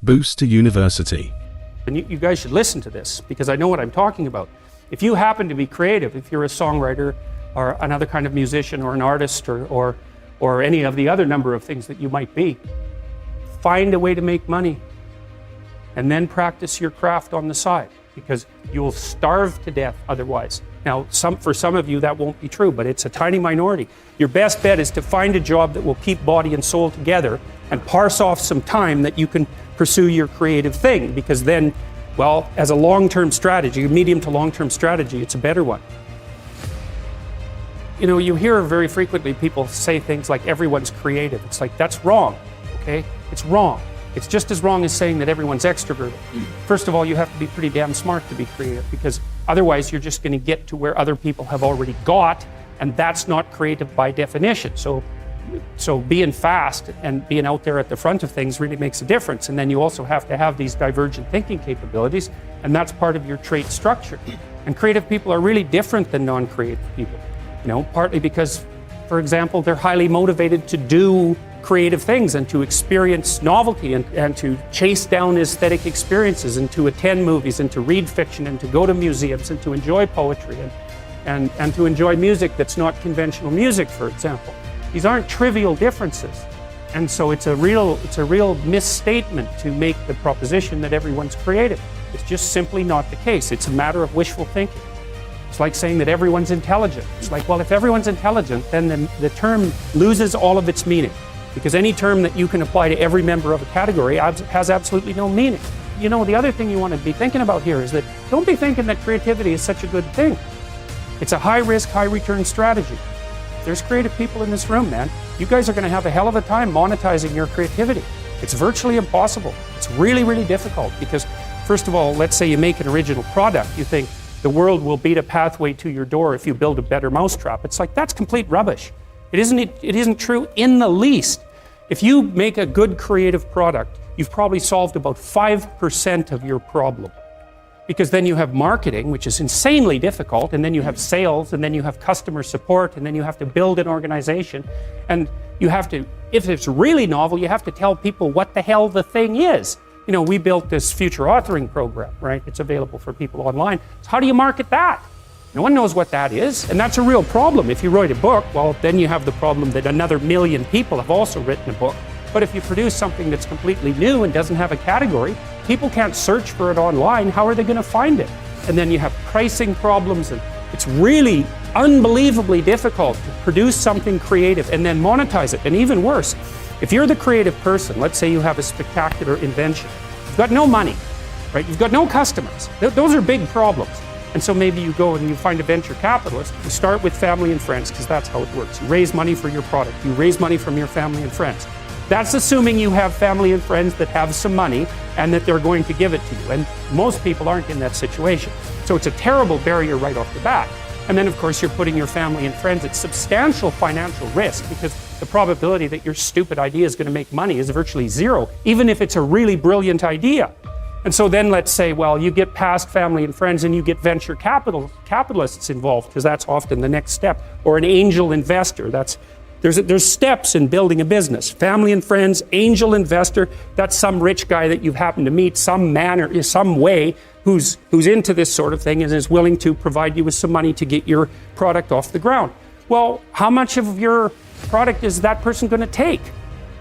Booster University. And you guys should listen to this because I know what I'm talking about. If you happen to be creative, if you're a songwriter or another kind of musician or an artist or any of the other number of things that you might be, find a way to make money and then practice your craft on the side because you'll starve to death otherwise. Now, for some of you that won't be true, but it's a tiny minority. Your best bet is to find a job that will keep body and soul together and parse off some time that you can pursue your creative thing, because then, well, as a long-term strategy, medium to long-term strategy, it's a better one. You know, you hear very frequently people say things like everyone's creative. It's like, that's wrong, okay? It's wrong. It's just as wrong as saying that everyone's extroverted. First of all, you have to be pretty damn smart to be creative, because otherwise you're just going to get to where other people have already got, and that's not creative by definition. So being fast and being out there at the front of things really makes a difference. And then you also have to have these divergent thinking capabilities, and that's part of your trait structure. And creative people are really different than non-creative people. You know, partly because, for example, they're highly motivated to do creative things and to experience novelty and to chase down aesthetic experiences and to attend movies and to read fiction and to go to museums and to enjoy poetry and to enjoy music that's not conventional music, for example. These aren't trivial differences. And so it's a real misstatement to make the proposition that everyone's creative. It's just simply not the case. It's a matter of wishful thinking. It's like saying that everyone's intelligent. It's like, well, if everyone's intelligent, then the term loses all of its meaning, because any term that you can apply to every member of a category has absolutely no meaning. You know, the other thing you want to be thinking about here is that don't be thinking that creativity is such a good thing. It's a high-risk, high-return strategy. There's creative people in this room, man. You guys are going to have a hell of a time monetizing your creativity. It's virtually impossible. It's really, really difficult because, first of all, let's say you make an original product. You think the world will beat a pathway to your door if you build a better mousetrap. It's like, that's complete rubbish. It isn't true in the least. If you make a good creative product, you've probably solved about 5% of your problem. Because then you have marketing, which is insanely difficult, and then you have sales, and then you have customer support, and then you have to build an organization. And you have to, if it's really novel, you have to tell people what the hell the thing is. You know, we built this future authoring program, right? It's available for people online. So how do you market that? No one knows what that is, and that's a real problem. If you write a book, well, then you have the problem that another million people have also written a book. But if you produce something that's completely new and doesn't have a category, people can't search for it online. How are they going to find it? And then you have pricing problems, and it's really unbelievably difficult to produce something creative and then monetize it. And even worse, if you're the creative person, let's say you have a spectacular invention, you've got no money, right? You've got no customers. Those are big problems. And so maybe you go and you find a venture capitalist. You start with family and friends, because that's how it works. You raise money for your product. You raise money from your family and friends. That's assuming you have family and friends that have some money and that they're going to give it to you. And most people aren't in that situation. So it's a terrible barrier right off the bat. And then, of course, you're putting your family and friends at substantial financial risk, because the probability that your stupid idea is going to make money is virtually zero, even if it's a really brilliant idea. And so then let's say, well, you get past family and friends and you get venture capitalists involved, because that's often the next step, or an angel investor. There's steps in building a business. Family and friends, angel investor, that's some rich guy that you've happened to meet, some way, who's into this sort of thing and is willing to provide you with some money to get your product off the ground. Well, how much of your product is that person going to take?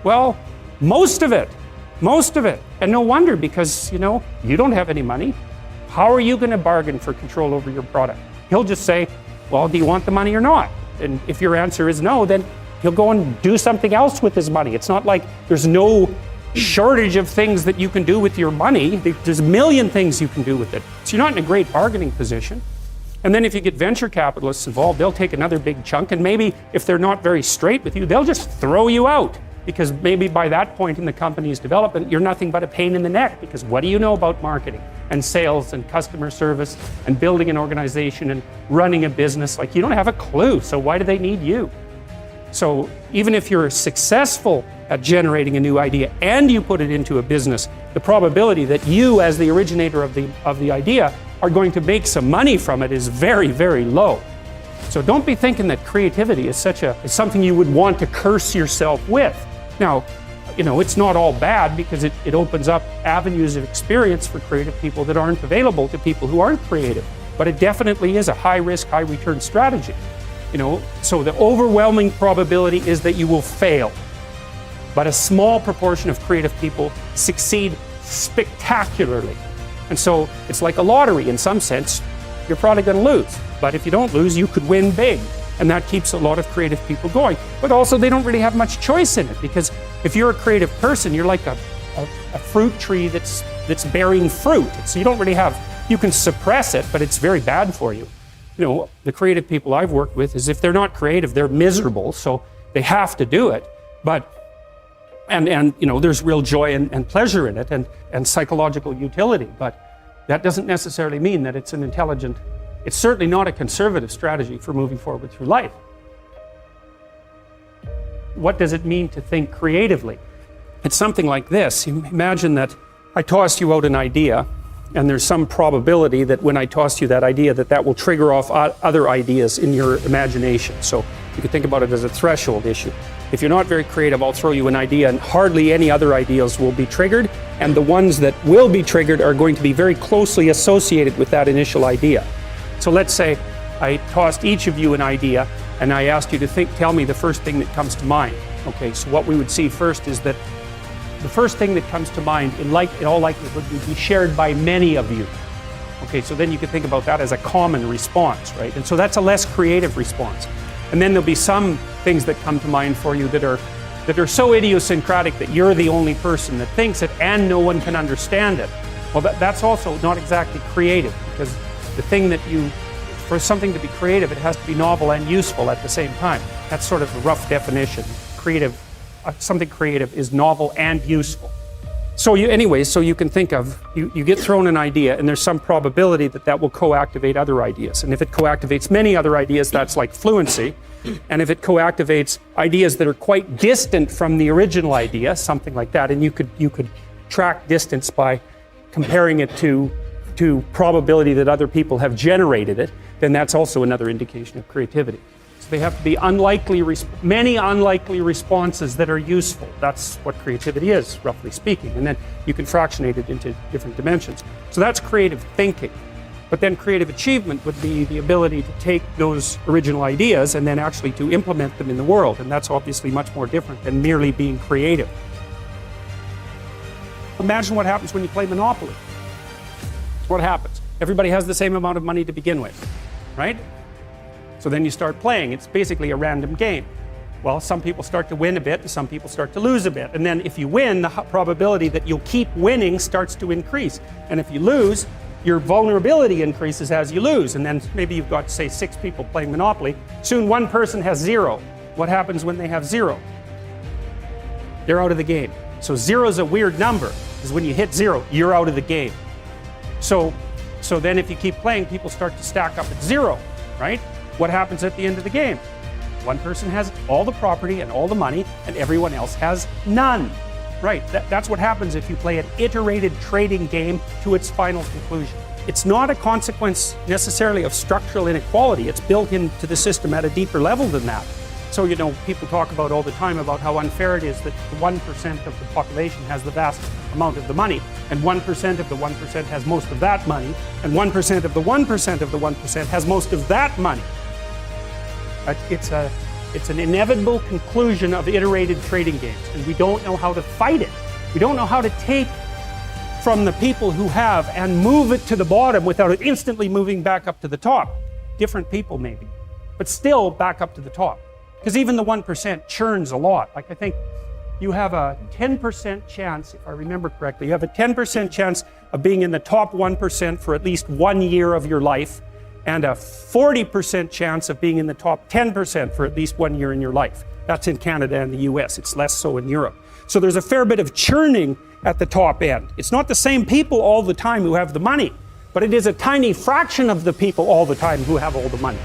Well, most of it. And no wonder, because, you know, you don't have any money. How are you going to bargain for control over your product? He'll just say, well, do you want the money or not? And if your answer is no, then he'll go and do something else with his money. It's not like there's no shortage of things that you can do with your money. There's a million things you can do with it. So you're not in a great bargaining position. And then if you get venture capitalists involved, they'll take another big chunk, and maybe if they're not very straight with you, they'll just throw you out. Because maybe by that point in the company's development, you're nothing but a pain in the neck, because what do you know about marketing and sales and customer service and building an organization and running a business? Like, you don't have a clue, so why do they need you? So even if you're successful at generating a new idea and you put it into a business, the probability that you, as the originator of the idea, are going to make some money from it is very, very low. So don't be thinking that creativity is something you would want to curse yourself with. Now, it's not all bad because it opens up avenues of experience for creative people that aren't available to people who aren't creative. But it definitely is a high-risk, high-return strategy. So the overwhelming probability is that you will fail. But a small proportion of creative people succeed spectacularly. And so it's like a lottery in some sense. You're probably going to lose. But if you don't lose, you could win big. And that keeps a lot of creative people going. But also they don't really have much choice in it, because if you're a creative person, you're like a fruit tree that's bearing fruit. So you don't really have, you can suppress it, but it's very bad for you. The creative people I've worked with is if they're not creative, they're miserable, so they have to do it. But and there's real joy and pleasure in it and psychological utility, but that doesn't necessarily mean that it's an intelligent, it's certainly not a conservative strategy for moving forward through life. What does it mean to think creatively? It's something like this. Imagine that I tossed you out an idea, and there's some probability that when I toss you that idea, that will trigger off other ideas in your imagination. So you could think about it as a threshold issue. If you're not very creative, I'll throw you an idea and hardly any other ideas will be triggered, and the ones that will be triggered are going to be very closely associated with that initial idea. So let's say I tossed each of you an idea and I asked you to tell me the first thing that comes to mind. Okay, so what we would see first is that the first thing that comes to mind in all likelihood would be shared by many of you. Okay, so then you could think about that as a common response, right? And so that's a less creative response. And then there'll be some things that come to mind for you that are so idiosyncratic that you're the only person that thinks it and no one can understand it. Well, that's also not exactly creative, because the thing for something to be creative, it has to be novel and useful at the same time. That's sort of a rough definition. Something creative is novel and useful. So you can think of, you get thrown an idea and there's some probability that will co-activate other ideas. And if it co-activates many other ideas, that's like fluency. And if it co-activates ideas that are quite distant from the original idea, something like that, and you could track distance by comparing it to probability that other people have generated it, then that's also another indication of creativity. They have to be many unlikely responses that are useful. That's what creativity is, roughly speaking. And then you can fractionate it into different dimensions. So that's creative thinking. But then creative achievement would be the ability to take those original ideas and then actually to implement them in the world. And that's obviously much more different than merely being creative. Imagine what happens when you play Monopoly. What happens? Everybody has the same amount of money to begin with, right? So then you start playing. It's basically a random game. Well, some people start to win a bit and some people start to lose a bit. And then if you win, the probability that you'll keep winning starts to increase. And if you lose, your vulnerability increases as you lose. And then maybe you've got, say, 6 people playing Monopoly. Soon one person has 0. What happens when they have 0? They're out of the game. So 0 is a weird number, because when you hit 0, you're out of the game. So then if you keep playing, people start to stack up at 0, right? What happens at the end of the game? One person has all the property and all the money, and everyone else has none. Right, that's what happens if you play an iterated trading game to its final conclusion. It's not a consequence necessarily of structural inequality. It's built into the system at a deeper level than that. So, people talk about all the time about how unfair it is that 1% of the population has the vast amount of the money, and 1% of the 1% has most of that money, and 1% of the 1% of the 1% has most of that money. It's an inevitable conclusion of iterated trading games, and we don't know how to fight it. We don't know how to take from the people who have and move it to the bottom without it instantly moving back up to the top. Different people maybe, but still back up to the top. Because even the 1% churns a lot. Like, I think you have a 10% chance, if I remember correctly, you have a 10% chance of being in the top 1% for at least 1 year of your life, and a 40% chance of being in the top 10% for at least 1 year in your life. That's in Canada and the US. It's less so in Europe. So there's a fair bit of churning at the top end. It's not the same people all the time who have the money, but it is a tiny fraction of the people all the time who have all the money.